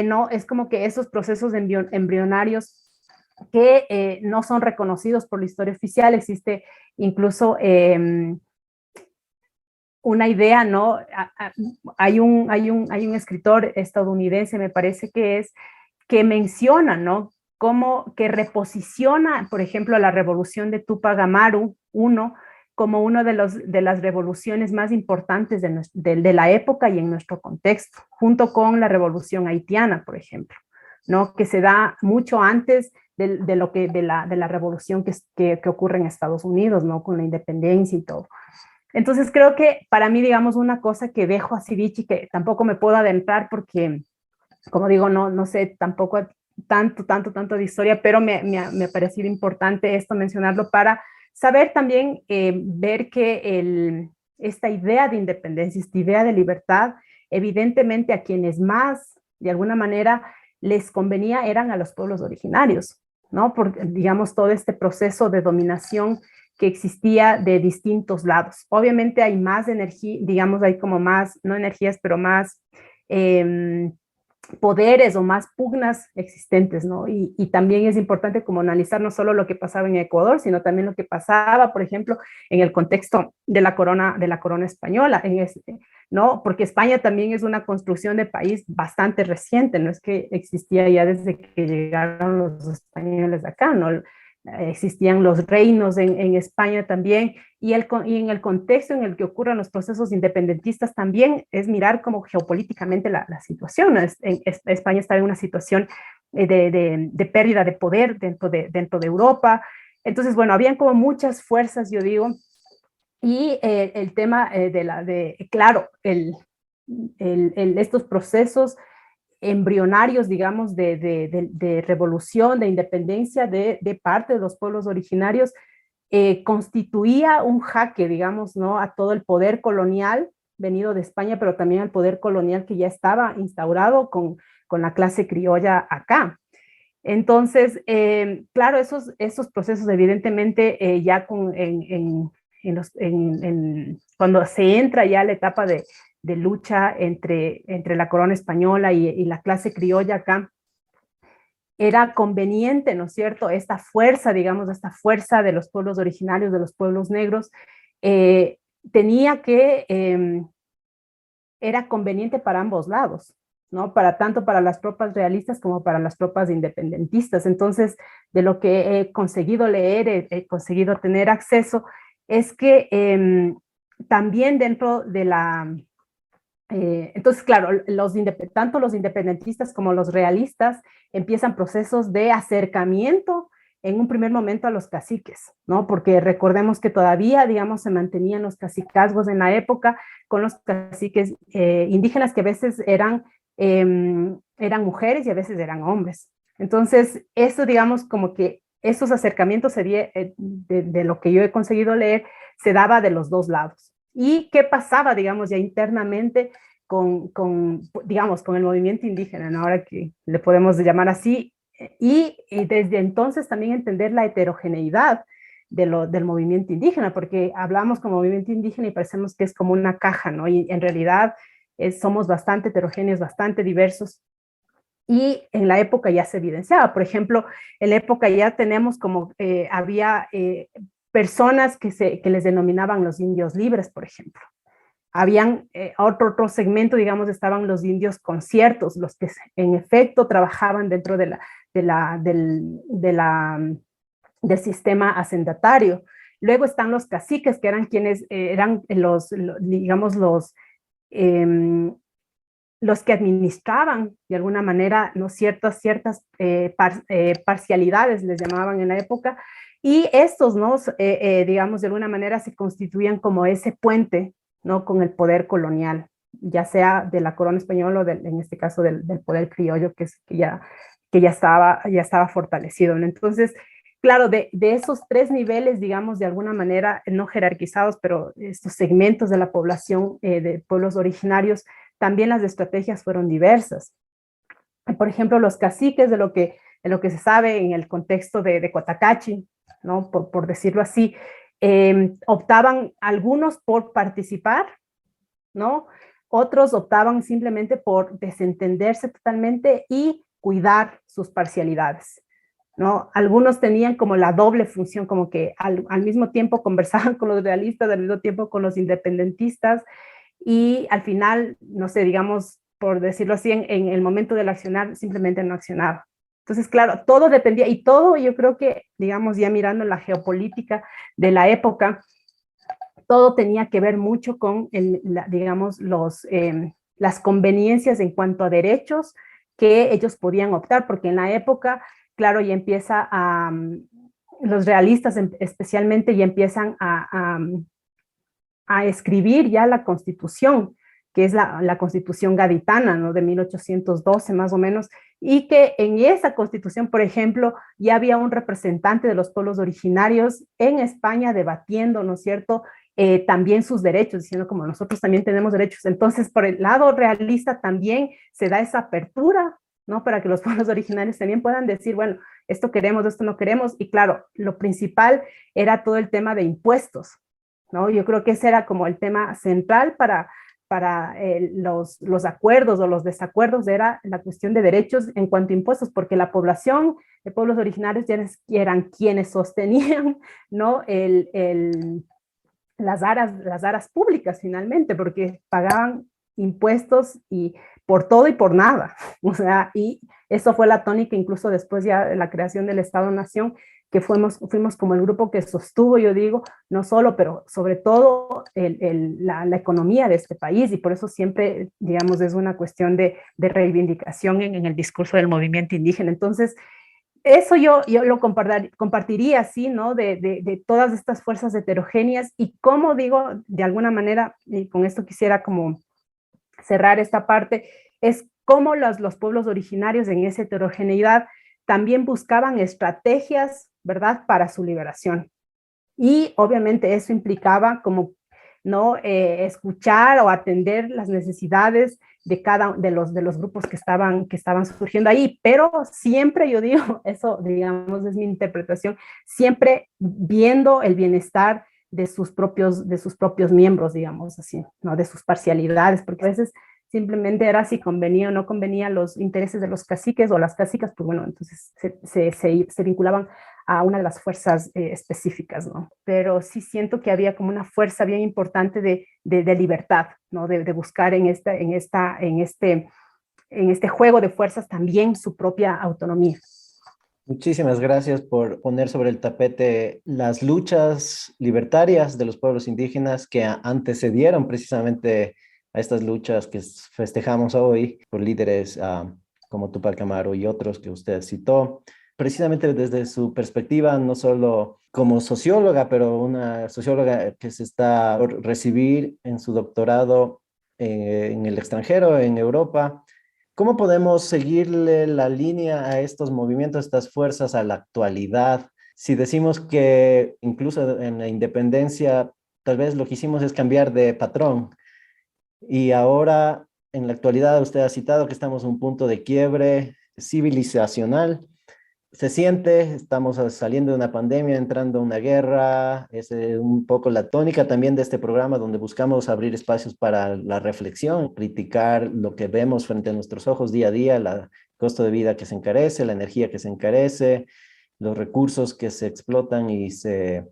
¿no? Es como que esos procesos embrionarios que no son reconocidos por la historia oficial. Existe incluso una idea, ¿no? Hay un escritor estadounidense, me parece que menciona, ¿no? Como que reposiciona, por ejemplo, la revolución de Tupac Amaru I como una de las revoluciones más importantes de la época y en nuestro contexto, junto con la revolución haitiana, por ejemplo, ¿no? Que se da mucho antes de la revolución que ocurre en Estados Unidos, ¿no? Con la independencia y todo. Entonces creo que para mí, digamos, una cosa que dejo así dicha y que tampoco me puedo adentrar porque, como digo, no sé tampoco tanto de historia, pero me ha parecido importante esto mencionarlo para saber también ver que esta idea de independencia, esta idea de libertad, evidentemente a quienes más, de alguna manera, les convenía eran a los pueblos originarios, ¿no? Porque, digamos, todo este proceso de dominación que existía de distintos lados. Obviamente hay más energía, digamos, hay como más, no energías, pero más poderes o más pugnas existentes, ¿no? Y también es importante como analizar no solo lo que pasaba en Ecuador, sino también lo que pasaba, por ejemplo, en el contexto de la corona española, ¿no? Porque España también es una construcción de país bastante reciente, no es que existía ya desde que llegaron los españoles de acá, ¿no? Existían los reinos en España también, y en el contexto en el que ocurren los procesos independentistas también es mirar como geopolíticamente la situación, ¿no? España está en una situación de pérdida de poder dentro de Europa. Entonces, bueno, habían como muchas fuerzas, yo digo, y el tema claro, estos procesos embrionarios, digamos, de revolución, de independencia de parte de los pueblos originarios, constituía un jaque, digamos, ¿no? A todo el poder colonial venido de España, pero también al poder colonial que ya estaba instaurado con la clase criolla acá. Entonces, claro, esos procesos evidentemente ya cuando se entra ya a la etapa de lucha entre la corona española y la clase criolla acá, era conveniente, ¿no es cierto?, esta fuerza, digamos, esta fuerza de los pueblos originarios, de los pueblos negros, era conveniente para ambos lados, ¿no? Tanto para las tropas realistas como para las tropas independentistas. Entonces, de lo que he conseguido leer, he conseguido tener acceso, es que también dentro de entonces, claro, tanto los independentistas como los realistas empiezan procesos de acercamiento en un primer momento a los caciques, ¿no? Porque recordemos que todavía, digamos, se mantenían los cacicazgos en la época con los caciques indígenas que a veces eran mujeres y a veces eran hombres. Entonces, eso, digamos, como que esos acercamientos de lo que yo he conseguido leer, se daba de los dos lados. ¿Y qué pasaba, digamos, ya internamente digamos, con el movimiento indígena, ¿no? Ahora que le podemos llamar así, y desde entonces también entender la heterogeneidad del movimiento indígena, porque hablamos como movimiento indígena y parecemos que es como una caja, ¿no? Y en realidad somos bastante heterogéneos, bastante diversos, y en la época ya se evidenciaba. Por ejemplo, en la época ya tenemos como, había personas que les denominaban los indios libres, por ejemplo. Habían otro segmento, digamos, estaban los indios conciertos, los que en efecto trabajaban dentro del sistema hacendatario. Luego están los caciques, que eran quienes eran digamos, los que administraban de alguna manera, ¿no? ciertas parcialidades, les llamaban en la época, y estos, ¿no? digamos, de alguna manera se constituían como ese puente, ¿no? con el poder colonial, ya sea de la corona española o en este caso del poder criollo que ya estaba fortalecido, ¿no? Entonces, claro, de esos tres niveles, digamos, de alguna manera, no jerarquizados, pero estos segmentos de la población de pueblos originarios, también las estrategias fueron diversas. Por ejemplo, los caciques, de lo que se sabe en el contexto de Cotacachi, ¿no? por decirlo así, optaban algunos por participar, ¿no? Otros optaban simplemente por desentenderse totalmente y cuidar sus parcialidades, ¿no? Algunos tenían como la doble función, como que al mismo tiempo conversaban con los realistas, al mismo tiempo con los independentistas, y al final, no sé, digamos, por decirlo así, en el momento del accionar, simplemente no accionaba. Entonces, claro, todo dependía, y todo yo creo que, digamos, ya mirando la geopolítica de la época, todo tenía que ver mucho con, digamos, las conveniencias en cuanto a derechos que ellos podían optar, porque en la época, claro, ya empieza los realistas especialmente ya empiezan a escribir ya la Constitución, que es la Constitución gaditana, ¿no? De 1812 más o menos, y que en esa Constitución, por ejemplo, ya había un representante de los pueblos originarios en España debatiendo, ¿no es cierto?, también sus derechos, diciendo como nosotros también tenemos derechos. Entonces, por el lado realista también se da esa apertura, ¿no? Para que los pueblos originarios también puedan decir, bueno, esto queremos, esto no queremos, y claro, lo principal era todo el tema de impuestos, ¿no? Yo creo que ese era como el tema central para los acuerdos o los desacuerdos, era la cuestión de derechos en cuanto a impuestos, porque la población de pueblos originarios ya eran quienes sostenían, ¿no? las aras públicas finalmente, porque pagaban impuestos y por todo y por nada. O sea, y eso fue la tónica incluso después ya de la creación del Estado-Nación, que fuimos como el grupo que sostuvo, yo digo, no solo, pero sobre todo la economía de este país, y por eso siempre, digamos, es una cuestión de reivindicación en el discurso del movimiento indígena. Entonces, eso yo lo compartiría así, ¿no? De todas estas fuerzas heterogéneas, y como digo, de alguna manera, y con esto quisiera como cerrar esta parte, es cómo los pueblos originarios en esa heterogeneidad también buscaban estrategias, ¿verdad?, para su liberación. Y obviamente eso implicaba como ¿no? Escuchar o atender las necesidades de cada de los grupos que estaban surgiendo ahí, pero siempre yo digo, eso digamos es mi interpretación, siempre viendo el bienestar de sus propios miembros, digamos así, ¿no? De sus parcialidades, porque a veces simplemente era si convenía o no convenía los intereses de los caciques o las cacicas, pues bueno, entonces se vinculaban a una de las fuerzas específicas, ¿no? Pero sí siento que había como una fuerza bien importante de libertad, ¿no? De buscar en este juego de fuerzas también su propia autonomía. Muchísimas gracias por poner sobre el tapete las luchas libertarias de los pueblos indígenas que antecedieron precisamente a estas luchas que festejamos hoy por líderes como Tupac Amaru y otros que usted citó. Precisamente desde su perspectiva, no solo como socióloga, pero una socióloga que se está por recibir en su doctorado en el extranjero, en Europa. ¿Cómo podemos seguirle la línea a estos movimientos, a estas fuerzas a la actualidad? Si decimos que incluso en la independencia, tal vez lo que hicimos es cambiar de patrón y ahora en la actualidad usted ha citado que estamos en un punto de quiebre civilizacional. Se siente, estamos saliendo de una pandemia, entrando a una guerra, es un poco la tónica también de este programa donde buscamos abrir espacios para la reflexión, criticar lo que vemos frente a nuestros ojos día a día, el costo de vida que se encarece, la energía que se encarece, los recursos que se explotan y se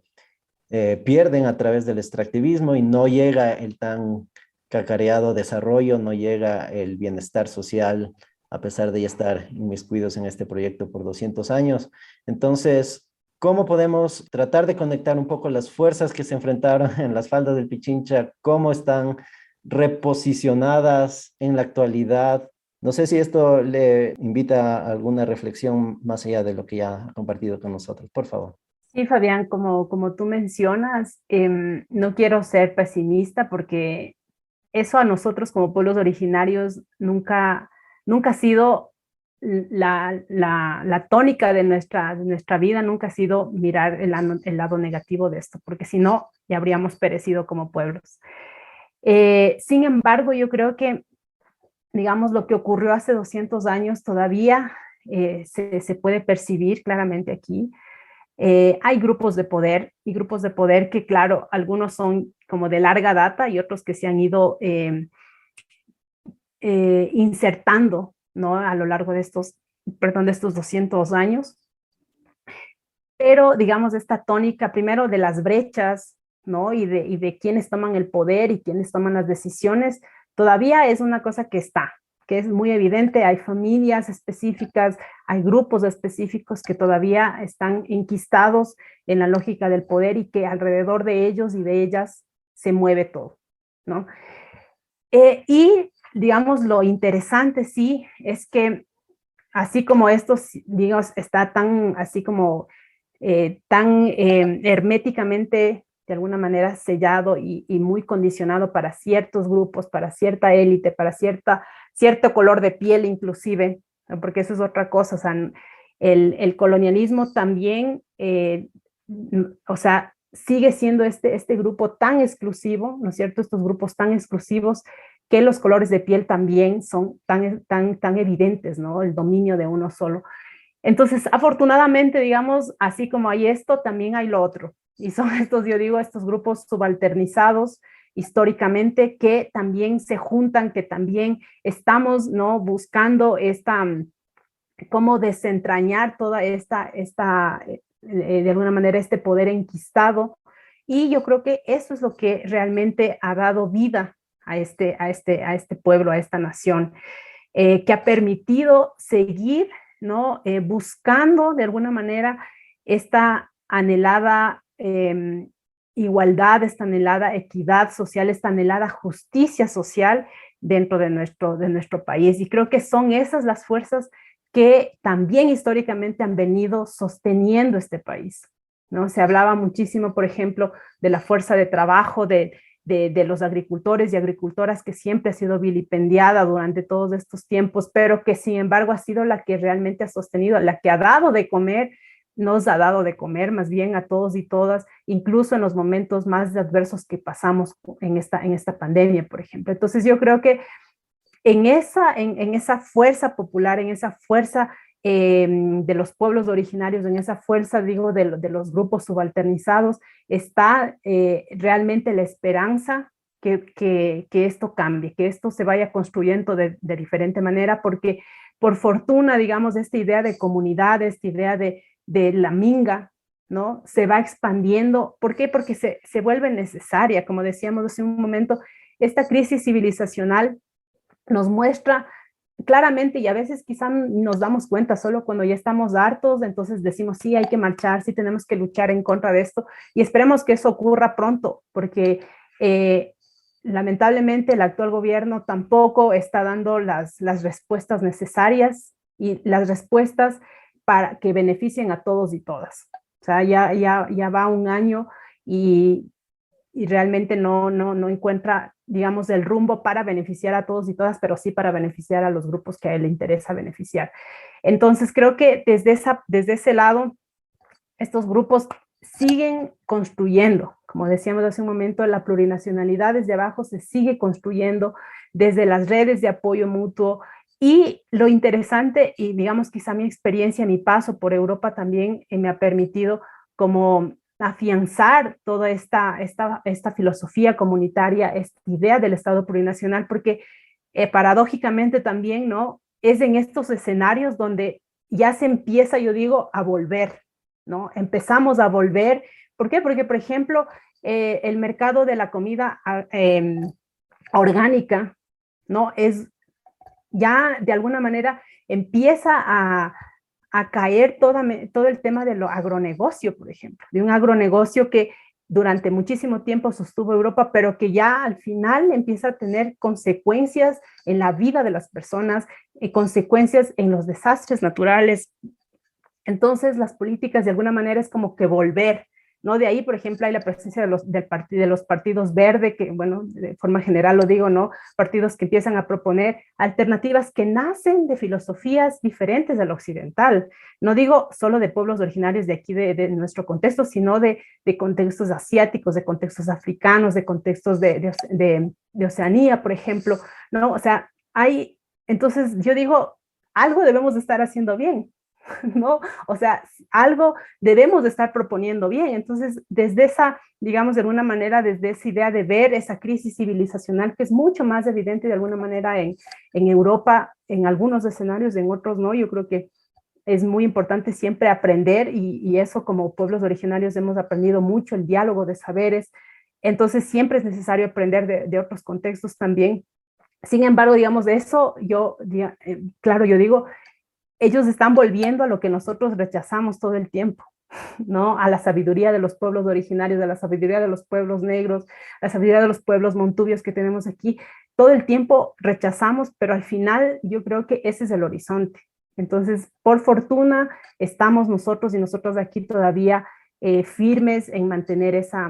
pierden a través del extractivismo y no llega el tan cacareado desarrollo, no llega el bienestar social a pesar de ya estar inmiscuidos en este proyecto por 200 años. Entonces, ¿cómo podemos tratar de conectar un poco las fuerzas que se enfrentaron en las faldas del Pichincha? ¿Cómo están reposicionadas en la actualidad? No sé si esto le invita a alguna reflexión más allá de lo que ya ha compartido con nosotros. Por favor. Sí, Fabián, como tú mencionas, no quiero ser pesimista porque eso a nosotros como pueblos originarios nunca ha sido la tónica de nuestra vida, nunca ha sido mirar el lado negativo de esto, porque si no, ya habríamos perecido como pueblos. Sin embargo, yo creo que, digamos, lo que ocurrió hace 200 años todavía se puede percibir claramente aquí. Hay grupos de poder y grupos de poder que, claro, algunos son como de larga data y otros que se han ido insertando, ¿no? A lo largo de estos 200 años. Pero, digamos, esta tónica, primero de las brechas, ¿no? Y de quienes toman el poder y quienes toman las decisiones, todavía es una cosa que es muy evidente. Hay familias específicas, hay grupos específicos que todavía están enquistados en la lógica del poder y que alrededor de ellos y de ellas se mueve todo, ¿no? Y digamos, lo interesante sí es que así como esto, digamos, está tan, así como tan herméticamente, de alguna manera, sellado y muy condicionado para ciertos grupos, para cierta élite, para cierto color de piel inclusive, ¿no? Porque eso es otra cosa, o sea, el colonialismo también, o sea, sigue siendo este grupo tan exclusivo, ¿no es cierto? Estos grupos tan exclusivos que los colores de piel también son tan evidentes, ¿no? El dominio de uno solo. Entonces, afortunadamente, digamos, así como hay esto, también hay lo otro. Y son estos, yo digo, estos grupos subalternizados históricamente que también se juntan, que también estamos, ¿no? Buscando cómo desentrañar toda de alguna manera, este poder enquistado. Y yo creo que eso es lo que realmente ha dado vida a este pueblo, a esta nación, que ha permitido seguir, ¿no? Buscando de alguna manera esta anhelada igualdad, esta anhelada equidad social, esta anhelada justicia social dentro de nuestro país. Y creo que son esas las fuerzas que también históricamente han venido sosteniendo este país, ¿no? Se hablaba muchísimo, por ejemplo, de la fuerza de trabajo, de de los agricultores y agricultoras, que siempre ha sido vilipendiada durante todos estos tiempos, pero que sin embargo ha sido la que realmente ha sostenido, la que ha dado de comer, nos ha dado de comer más bien a todos y todas, incluso en los momentos más adversos que pasamos en esta pandemia, por ejemplo. Entonces yo creo que en esa fuerza popular, en esa fuerza de los pueblos originarios, en esa fuerza, digo, de los grupos subalternizados, está realmente la esperanza que esto cambie, que esto se vaya construyendo de diferente manera, porque por fortuna, digamos, esta idea de comunidad, esta idea de la minga, ¿no? Se va expandiendo. ¿Por qué? Porque se vuelve necesaria, como decíamos hace un momento, esta crisis civilizacional nos muestra claramente, y a veces quizá nos damos cuenta solo cuando ya estamos hartos, entonces decimos, sí, hay que marchar, sí tenemos que luchar en contra de esto, y esperemos que eso ocurra pronto, porque lamentablemente el actual gobierno tampoco está dando las respuestas necesarias y las respuestas para que beneficien a todos y todas. O sea, ya va un año y realmente no encuentra, digamos, el rumbo para beneficiar a todos y todas, pero sí para beneficiar a los grupos que a él le interesa beneficiar. Entonces, creo que desde ese lado, estos grupos siguen construyendo. Como decíamos hace un momento, la plurinacionalidad desde abajo se sigue construyendo desde las redes de apoyo mutuo. Y lo interesante, y digamos quizá mi experiencia, mi paso por Europa también me ha permitido como afianzar toda esta filosofía comunitaria, esta idea del Estado plurinacional, porque paradójicamente también, ¿no? Es en estos escenarios donde ya se empieza, yo digo, a volver, ¿no? Empezamos a volver. ¿Por qué? Porque, por ejemplo, el mercado de la comida orgánica, ¿no? Es ya de alguna manera empieza a caer todo el tema de lo agronegocio, por ejemplo, de un agronegocio que durante muchísimo tiempo sostuvo Europa, pero que ya al final empieza a tener consecuencias en la vida de las personas, consecuencias en los desastres naturales. Entonces, las políticas de alguna manera es como que volver, ¿no? De ahí, por ejemplo, hay la presencia de los partidos verde, que, bueno, de forma general lo digo, ¿no? Partidos que empiezan a proponer alternativas que nacen de filosofías diferentes del occidental. No digo solo de pueblos originarios de aquí, de nuestro contexto, sino de contextos asiáticos, de contextos africanos, de contextos de Oceanía, por ejemplo, ¿no? O sea, entonces yo digo, algo debemos de estar haciendo bien, ¿no? O sea, algo debemos de estar proponiendo bien. Entonces, desde esa, digamos, de alguna manera, desde esa idea de ver esa crisis civilizacional que es mucho más evidente de alguna manera en Europa, en algunos escenarios, en otros no, yo creo que es muy importante siempre aprender y eso como pueblos originarios hemos aprendido mucho, el diálogo de saberes. Entonces, siempre es necesario aprender de otros contextos también. Sin embargo, digamos, de eso, claro, yo digo, ellos están volviendo a lo que nosotros rechazamos todo el tiempo, ¿no? A la sabiduría de los pueblos originarios, a la sabiduría de los pueblos negros, a la sabiduría de los pueblos montubios que tenemos aquí. Todo el tiempo rechazamos, pero al final yo creo que ese es el horizonte. Entonces, por fortuna, estamos nosotros y nosotros aquí todavía firmes en mantener esa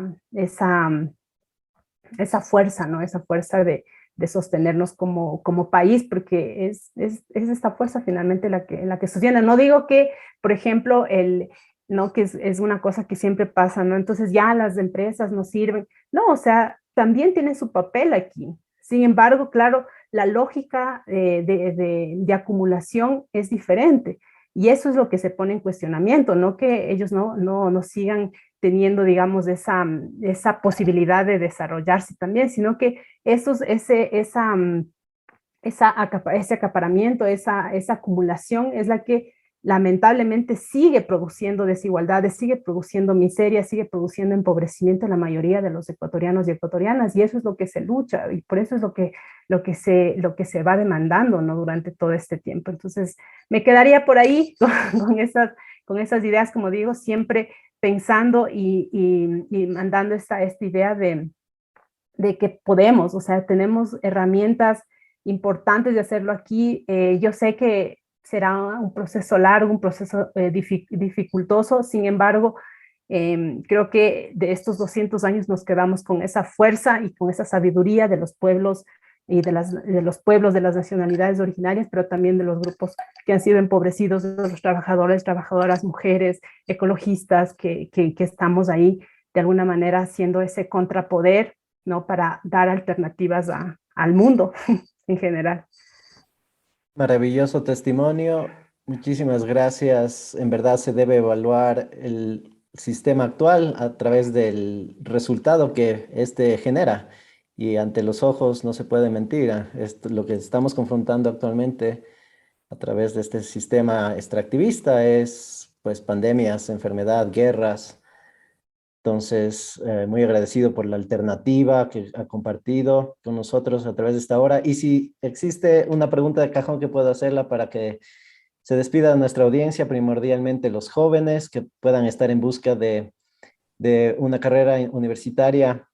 fuerza, ¿no? Esa fuerza de sostenernos como país, porque es esta fuerza finalmente la que sostiene. No digo que, por ejemplo, ¿no? Que es una cosa que siempre pasa, ¿no? Entonces ya las empresas no sirven. No, o sea, también tienen su papel aquí. Sin embargo, claro, la lógica de acumulación es diferente. Y eso es lo que se pone en cuestionamiento, no que ellos no sigan teniendo, digamos, esa posibilidad de desarrollarse también, sino que ese acaparamiento, esa acumulación es la que lamentablemente sigue produciendo desigualdades, sigue produciendo miseria, sigue produciendo empobrecimiento en la mayoría de los ecuatorianos y ecuatorianas, y eso es lo que se lucha, y por eso es lo que se va demandando, ¿no? Durante todo este tiempo. Entonces, me quedaría por ahí con esas ideas, como digo, siempre pensando y mandando esta idea de que podemos, o sea, tenemos herramientas importantes de hacerlo aquí. Yo sé que será un proceso largo, un proceso dificultoso, sin embargo, Creo que de estos 200 años nos quedamos con esa fuerza y con esa sabiduría de los pueblos y de los pueblos, de las nacionalidades originarias, pero también de los grupos que han sido empobrecidos, de los trabajadores, trabajadoras, mujeres, ecologistas, que estamos ahí de alguna manera haciendo ese contrapoder, ¿no? Para dar alternativas al mundo en general. Maravilloso testimonio. Muchísimas gracias. En verdad se debe evaluar el sistema actual a través del resultado que éste genera. Y ante los ojos no se puede mentir. Lo que estamos confrontando actualmente a través de este sistema extractivista es pues pandemias, enfermedad, guerras. Entonces, muy agradecido por la alternativa que ha compartido con nosotros a través de esta hora. Y si existe una pregunta de cajón que puedo hacerla para que se despida nuestra audiencia, primordialmente los jóvenes que puedan estar en busca de una carrera universitaria.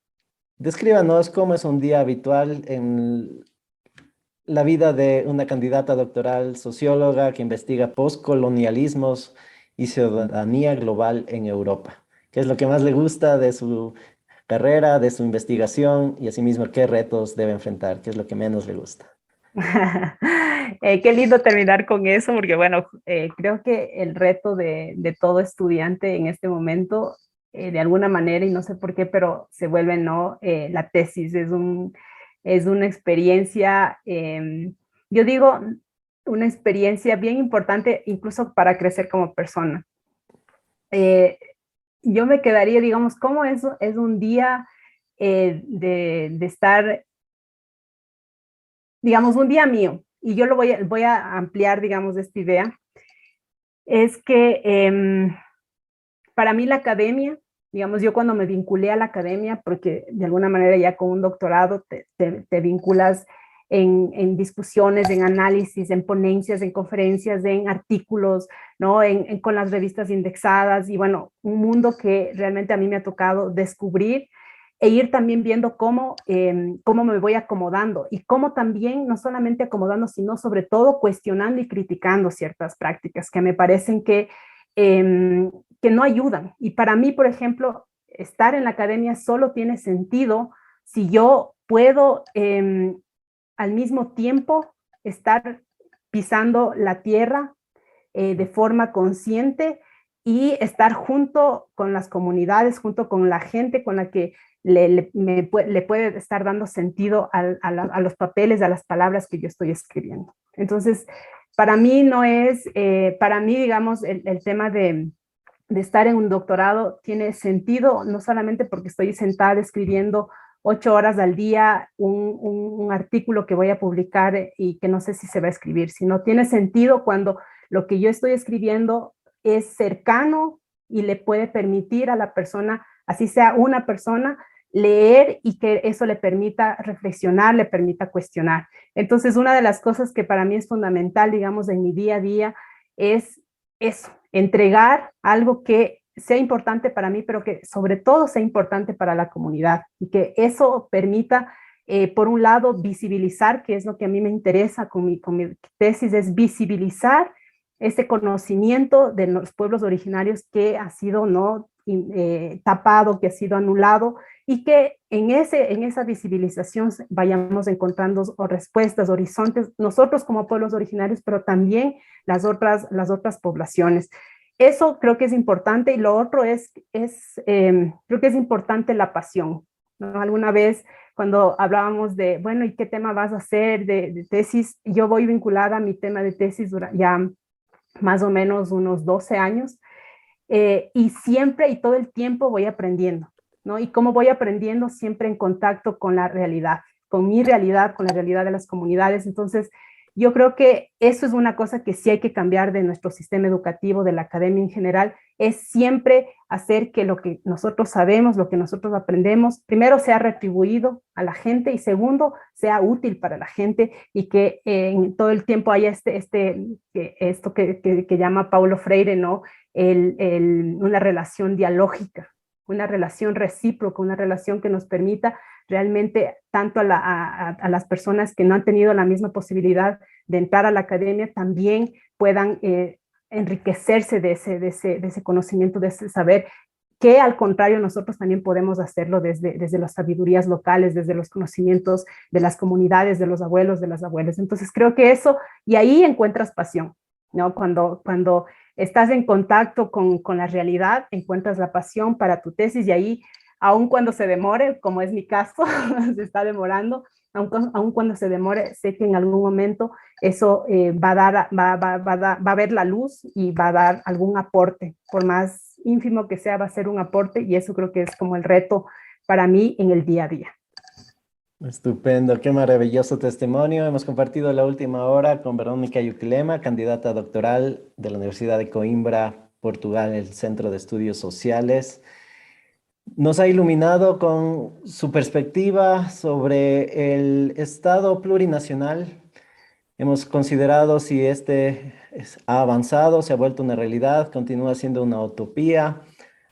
Descríbanos cómo es un día habitual en la vida de una candidata doctoral socióloga que investiga postcolonialismos y ciudadanía global en Europa. ¿Qué es lo que más le gusta de su carrera, de su investigación y asimismo qué retos debe enfrentar? ¿Qué es lo que menos le gusta? Qué lindo terminar con eso, porque bueno, creo que el reto de todo estudiante en este momento, de alguna manera, y no sé por qué, pero se vuelve, ¿no? La tesis es una experiencia, yo digo, una experiencia bien importante incluso para crecer como persona. Yo me quedaría, digamos, ¿cómo eso es un día de estar, digamos, un día mío? Y yo lo voy a ampliar, digamos, esta idea. Es que para mí la academia, digamos, yo cuando me vinculé a la academia, porque de alguna manera ya con un doctorado te vinculas en discusiones, en análisis, en ponencias, en conferencias, en artículos, ¿no? Con las revistas indexadas y bueno, un mundo que realmente a mí me ha tocado descubrir e ir también viendo cómo me voy acomodando y cómo también, no solamente acomodando, sino sobre todo cuestionando y criticando ciertas prácticas que me parecen que no ayudan. Y para mí, por ejemplo, estar en la academia solo tiene sentido si yo puedo al mismo tiempo estar pisando la tierra de forma consciente y estar junto con las comunidades, junto con la gente con la que le puede estar dando sentido a los papeles, a las palabras que yo estoy escribiendo. Entonces, para mí no es, para mí, digamos, el tema de estar en un doctorado tiene sentido, no solamente porque estoy sentada escribiendo 8 horas al día un artículo que voy a publicar y que no sé si se va a escribir, sino tiene sentido cuando lo que yo estoy escribiendo es cercano y le puede permitir a la persona, así sea una persona, leer y que eso le permita reflexionar, le permita cuestionar. Entonces, una de las cosas que para mí es fundamental, digamos, en mi día a día es eso, entregar algo que sea importante para mí, pero que sobre todo sea importante para la comunidad y que eso permita, por un lado, visibilizar, que es lo que a mí me interesa con mi tesis, es visibilizar ese conocimiento de los pueblos originarios que ha sido no tapado, que ha sido anulado y que en esa visibilización vayamos encontrando respuestas, horizontes, nosotros como pueblos originarios, pero también las otras poblaciones. Eso creo que es importante y lo otro creo que es importante la pasión, ¿no? Alguna vez cuando hablábamos de, bueno, ¿y qué tema vas a hacer de tesis? Yo voy vinculada a mi tema de tesis ya más o menos unos 12 años y siempre y todo el tiempo voy aprendiendo, ¿no? Y cómo voy aprendiendo siempre en contacto con la realidad, con mi realidad, con la realidad de las comunidades. Entonces, yo creo que eso es una cosa que sí hay que cambiar de nuestro sistema educativo, de la academia en general, es siempre hacer que lo que nosotros sabemos, lo que nosotros aprendemos, primero sea retribuido a la gente y segundo, sea útil para la gente y que en todo el tiempo haya esto que llama Paulo Freire, ¿no? Una relación dialógica, una relación recíproca, una relación que nos permita realmente tanto a las personas que no han tenido la misma posibilidad de entrar a la academia también puedan enriquecerse de ese conocimiento, de ese saber que al contrario nosotros también podemos hacerlo desde las sabidurías locales, desde los conocimientos de las comunidades, de los abuelos, de las abuelas. Entonces creo que eso, y ahí encuentras pasión, ¿no? Cuando estás en contacto con la realidad, encuentras la pasión para tu tesis, y ahí, aun cuando se demore, como es mi caso, se está demorando, aun cuando se demore, sé que en algún momento eso va a ver la luz y va a dar algún aporte, por más ínfimo que sea, va a ser un aporte, y eso creo que es como el reto para mí en el día a día. Estupendo, qué maravilloso testimonio. Hemos compartido la última hora con Verónica Yuquilema, candidata doctoral de la Universidad de Coimbra, Portugal, el Centro de Estudios Sociales. Nos ha iluminado con su perspectiva sobre el Estado plurinacional. Hemos considerado si ha avanzado, se ha vuelto una realidad, continúa siendo una utopía.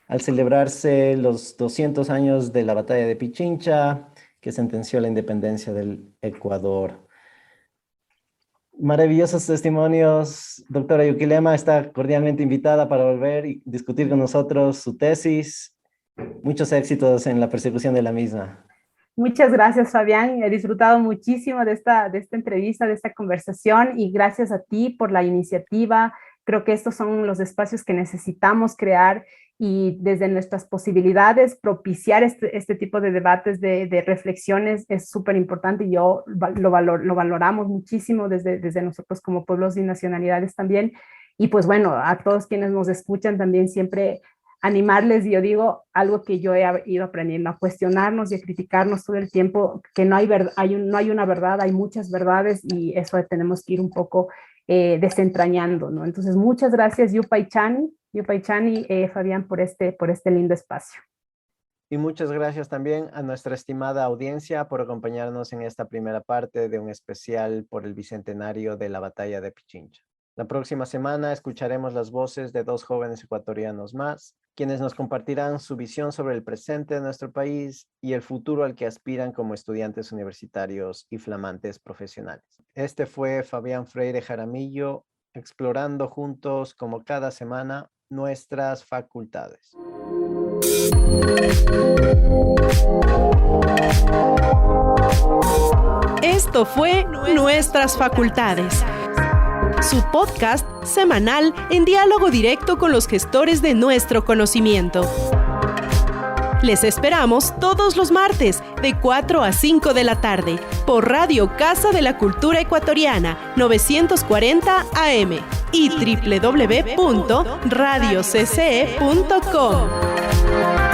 Al celebrarse los 200 años de la batalla de Pichincha, que sentenció la independencia del Ecuador. Maravillosos testimonios. Doctora Yuquilema está cordialmente invitada para volver y discutir con nosotros su tesis. Muchos éxitos en la persecución de la misma. Muchas gracias, Fabián. He disfrutado muchísimo de esta entrevista, de esta conversación, y gracias a ti por la iniciativa. Creo que estos son los espacios que necesitamos crear, y desde nuestras posibilidades propiciar este tipo de debates, de reflexiones, es súper importante, y lo valoramos muchísimo desde nosotros como pueblos y nacionalidades también. Y pues bueno, a todos quienes nos escuchan también siempre animarles, y yo digo algo que yo he ido aprendiendo, a cuestionarnos y a criticarnos todo el tiempo, que no hay una verdad, hay muchas verdades, y eso tenemos que ir un poco desentrañando, ¿no? Entonces, muchas gracias, Yupaychani, Fabián, por este lindo espacio. Y muchas gracias también a nuestra estimada audiencia por acompañarnos en esta primera parte de un especial por el bicentenario de la batalla de Pichincha. La próxima semana escucharemos las voces de 2 jóvenes ecuatorianos más, quienes nos compartirán su visión sobre el presente de nuestro país y el futuro al que aspiran como estudiantes universitarios y flamantes profesionales. Este fue Fabián Freire Jaramillo, explorando juntos, como cada semana, nuestras facultades. Esto fue Nuestras Facultades, su podcast semanal en diálogo directo con los gestores de nuestro conocimiento. Les esperamos todos los martes de 4 a 5 de la tarde por Radio Casa de la Cultura Ecuatoriana 940 AM y www.radiocce.com.